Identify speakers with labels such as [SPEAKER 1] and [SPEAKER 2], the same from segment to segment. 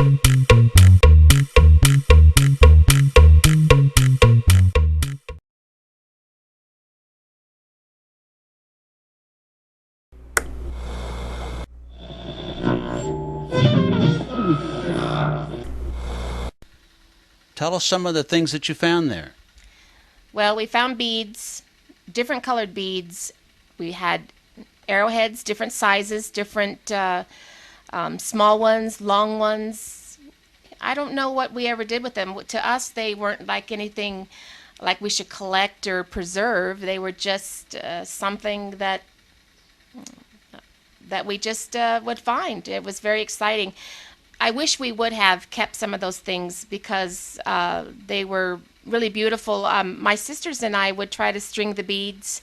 [SPEAKER 1] Tell us some of the things that you found there.
[SPEAKER 2] Well, we found beads, different colored beads. We had arrowheads, different sizes, different small ones, long ones. I don't know what we ever did with them. To us, they weren't like anything like we should collect or preserve. They were just something that we just would find. It was very exciting. I wish we would have kept some of those things because they were really beautiful. My sisters and I would try to string the beads,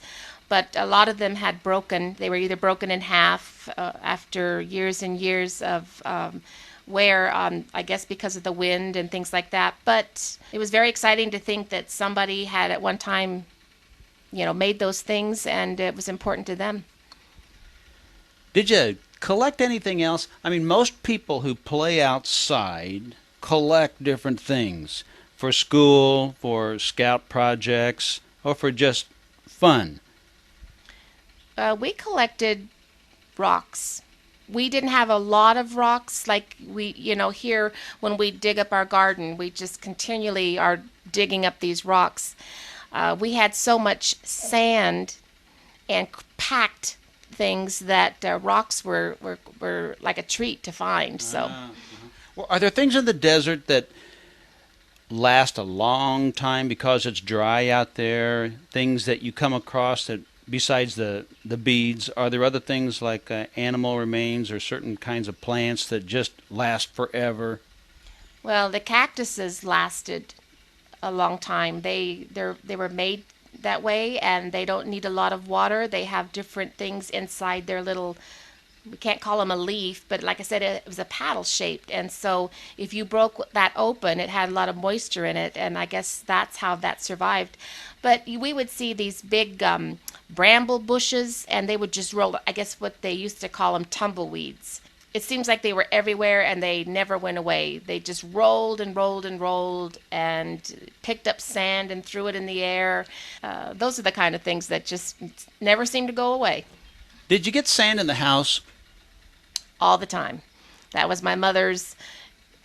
[SPEAKER 2] but a lot of them had broken. They were either broken in half after years and years of wear, I guess because of the wind and things like that. But it was very exciting to think that somebody had at one time, made those things, and it was important to them.
[SPEAKER 1] Did you collect anything else? I mean, most people who play outside collect different things for school, for scout projects, or for just fun.
[SPEAKER 2] We collected rocks. We didn't have a lot of rocks like here when we dig up our garden, we just continually are digging up these rocks. We had so much sand and packed things that rocks were like a treat to find. So,
[SPEAKER 1] Well, are there things in the desert that last a long time because it's dry out there? Things that you come across that besides the beads, are there other things like animal remains or certain kinds of plants that just last forever?
[SPEAKER 2] well, the cactuses lasted a long time. They were made that way, and they don't need a lot of water. They have different things inside their little, we can't call them a leaf, but like I said, it was a paddle shaped, and so if you broke that open, it had a lot of moisture in it, and I guess that's how that survived. But we would see these big bramble bushes, and they would just roll. I guess what they used to call them tumbleweeds. It seems like they were everywhere and they never went away. They just rolled and rolled and rolled and picked up sand and threw it in the air. Those are the kind of things that just never seem to go away.
[SPEAKER 1] Did you get sand in the house?
[SPEAKER 2] All the time. That was my mother's.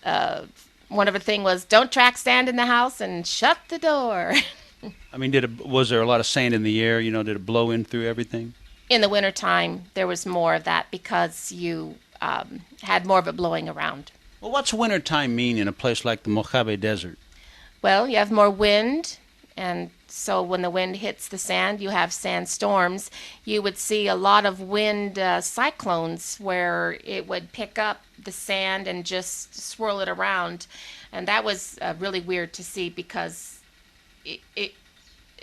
[SPEAKER 2] Uh, One of her thing was don't track sand in the house and shut the door.
[SPEAKER 1] I mean, was there a lot of sand in the air? Did it blow in through everything?
[SPEAKER 2] In the wintertime, there was more of that because you had more of it blowing around.
[SPEAKER 1] Well, what's wintertime mean in a place like the Mojave Desert?
[SPEAKER 2] Well, you have more wind, and so when the wind hits the sand, you have sandstorms. You would see a lot of wind cyclones where it would pick up the sand and just swirl it around. And that was really weird to see because it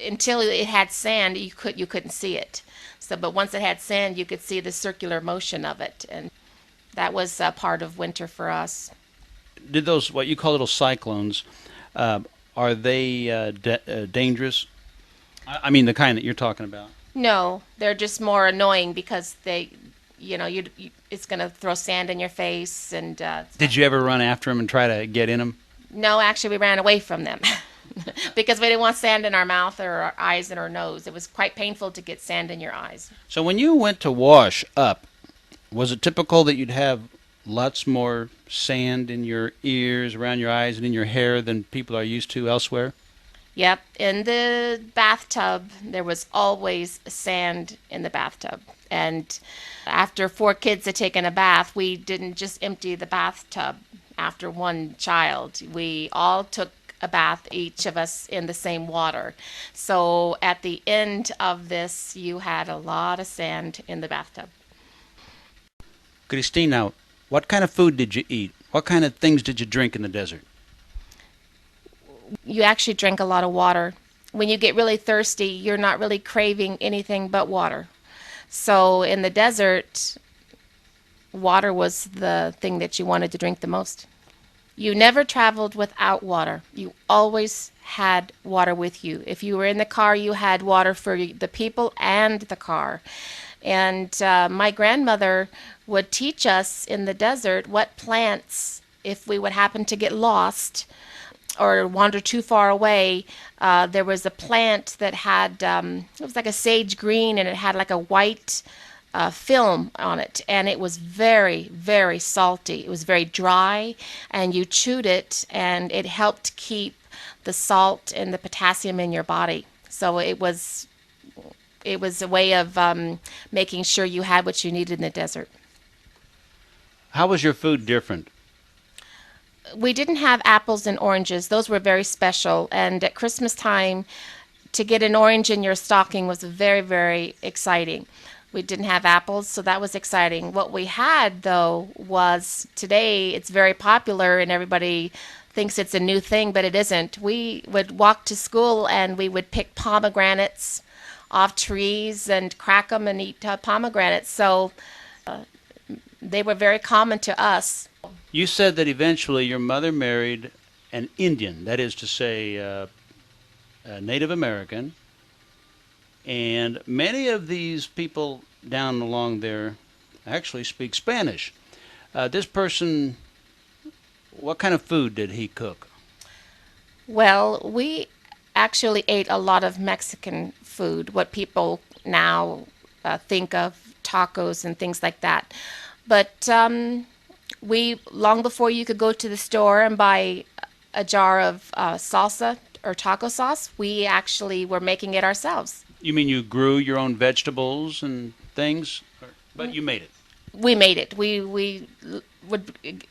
[SPEAKER 2] until it had sand, you couldn't see it. So, but once it had sand, you could see the circular motion of it, and that was part of winter for us.
[SPEAKER 1] Did those, what you call little cyclones, uh, are they dangerous? I mean, the kind that you're talking about.
[SPEAKER 2] No, they're just more annoying because it's going to throw sand in your face, and
[SPEAKER 1] Did you ever run after them and try to get in them?
[SPEAKER 2] no, actually, we ran away from them because we didn't want sand in our mouth or our eyes and our nose. It was quite painful to get sand in your eyes.
[SPEAKER 1] So when you went to wash up, was it typical that you'd have lots more sand in your ears, around your eyes, and in your hair than people are used to elsewhere?
[SPEAKER 2] Yep, in the bathtub, there was always sand in the bathtub. And after four kids had taken a bath, we didn't just empty the bathtub after one child. We all took a bath, each of us in the same water. So at the end of this, you had a lot of sand in the bathtub.
[SPEAKER 1] Christina, what kind of food did you eat? What kind of things did you drink in the desert?
[SPEAKER 2] You actually drink a lot of water. When you get really thirsty, you're not really craving anything but water. So in the desert, water was the thing that you wanted to drink the most. You never traveled without water. You always had water with you. If you were in the car, you had water for the people and the car. And my grandmother would teach us in the desert what plants if we would happen to get lost or wander too far away, there was a plant that had, it was like a sage green, and it had like a white film on it, and it was very, very salty. It was very dry, and you chewed it, and it helped keep the salt and the potassium in your body. So it was a way of making sure you had what you needed in the desert.
[SPEAKER 1] How was your food different?
[SPEAKER 2] We didn't have apples and oranges. Those were very special. And at Christmas time, to get an orange in your stocking was very, very exciting. We didn't have apples, so that was exciting. What we had, though, was today it's very popular and everybody thinks it's a new thing, but it isn't. We would walk to school and we would pick pomegranates off trees and crack them and eat pomegranates. So they were very common to us.
[SPEAKER 1] You said that eventually your mother married an Indian, that is to say, a Native American, and many of these people down along there actually speak Spanish. This person, what kind of food did he cook?
[SPEAKER 2] Well, we actually ate a lot of Mexican food, what people now think of tacos and things like that. But we, long before you could go to the store and buy a jar of salsa or taco sauce, we actually were making it ourselves.
[SPEAKER 1] You mean you grew your own vegetables and things, but you made it?
[SPEAKER 2] We made it. We would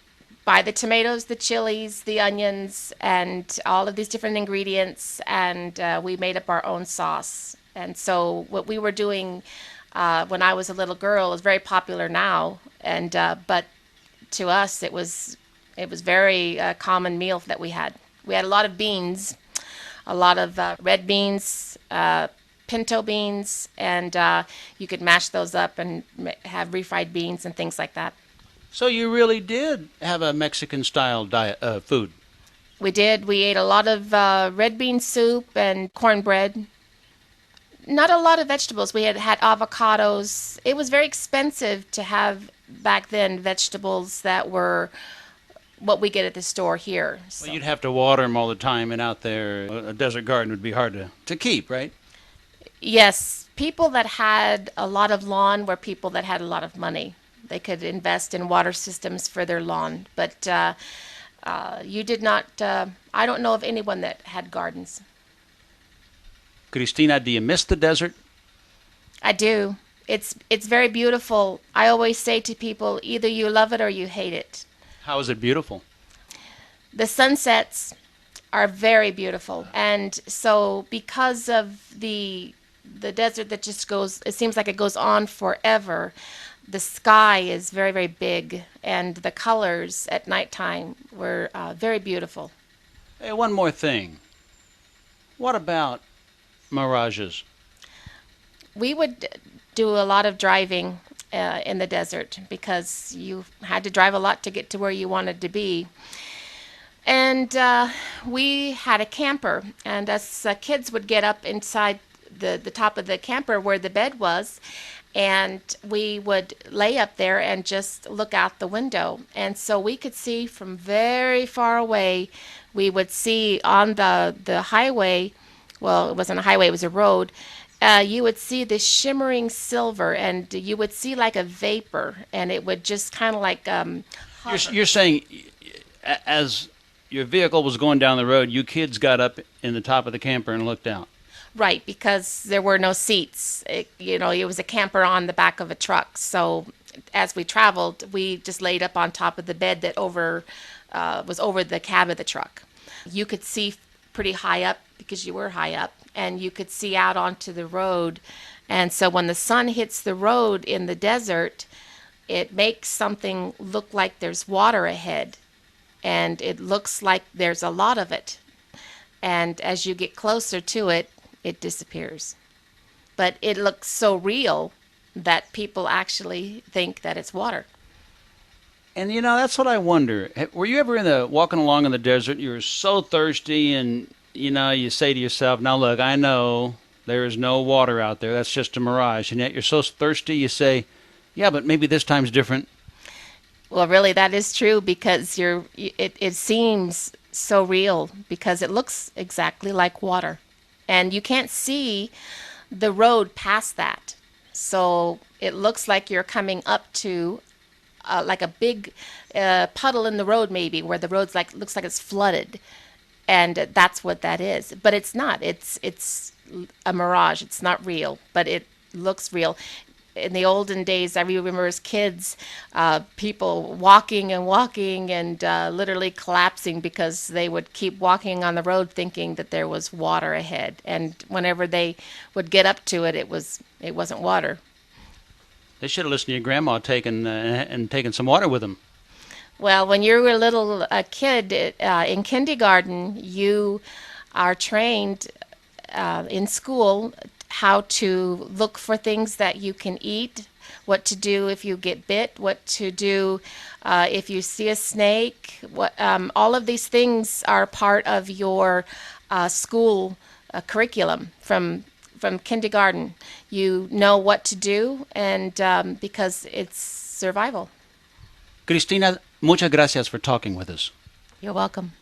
[SPEAKER 2] buy the tomatoes, the chilies, the onions, and all of these different ingredients, and we made up our own sauce. And so what we were doing when I was a little girl is very popular now, and but to us it was very common meal that we had. We had a lot of beans, a lot of red beans, pinto beans, and you could mash those up and have refried beans and things like that.
[SPEAKER 1] So you really did have a Mexican-style diet, food.
[SPEAKER 2] We did. We ate a lot of red bean soup and cornbread. Not a lot of vegetables. We had avocados. It was very expensive to have back then vegetables that were what we get at the store here. So.
[SPEAKER 1] Well, you'd have to water them all the time, and out there, a desert garden would be hard to keep, right?
[SPEAKER 2] Yes, people that had a lot of lawn were people that had a lot of money. They could invest in water systems for their lawn. But you did not, I don't know of anyone that had gardens.
[SPEAKER 1] Christina, do you miss the desert?
[SPEAKER 2] I do. It's very beautiful. I always say to people, either you love it or you hate it.
[SPEAKER 1] How is it beautiful?
[SPEAKER 2] The sunsets are very beautiful. And so because of the desert that just goes, it seems like it goes on forever, the sky is very, very big, and the colors at nighttime were very beautiful.
[SPEAKER 1] Hey, one more thing. What about mirages?
[SPEAKER 2] We would do a lot of driving in the desert because you had to drive a lot to get to where you wanted to be. And we had a camper, and us kids would get up inside the top of the camper where the bed was, and we would lay up there and just look out the window. And so we could see from very far away. We would see on the highway, well, it wasn't a highway, it was a road, you would see this shimmering silver, and you would see like a vapor, and it would just kind of like
[SPEAKER 1] You're saying as your vehicle was going down the road, you kids got up in the top of the camper and looked out.
[SPEAKER 2] Right, because there were no seats. It was a camper on the back of a truck. So as we traveled, we just laid up on top of the bed that was over the cab of the truck. You could see pretty high up because you were high up, and you could see out onto the road. And so when the sun hits the road in the desert, it makes something look like there's water ahead, and it looks like there's a lot of it. And as you get closer to it, it disappears. But it looks so real that people actually think that it's water.
[SPEAKER 1] And that's what I wonder. Were you ever walking along in the desert, you were so thirsty, and you say to yourself, now look, I know there is no water out there, that's just a mirage, and yet you're so thirsty you say, yeah, but maybe this time's different.
[SPEAKER 2] Well, really, that is true because it seems so real because it looks exactly like water. And you can't see the road past that. So it looks like you're coming up to like a big puddle in the road, maybe where the road's like looks like it's flooded, and that's what that is. But it's not. It's a mirage. It's not real, but it looks real. In the olden days, I remember as kids, people walking and walking and literally collapsing because they would keep walking on the road thinking that there was water ahead. And whenever they would get up to it, it wasn't water.
[SPEAKER 1] They should have listened to your grandma and taken some water with them.
[SPEAKER 2] Well, when you were a little kid in kindergarten, you are trained in school how to look for things that you can eat, what to do if you get bit, what to do if you see a snake. All of these things are part of your school curriculum from kindergarten. You know what to do, and because it's survival.
[SPEAKER 1] Cristina, muchas gracias for talking with us.
[SPEAKER 2] You're welcome.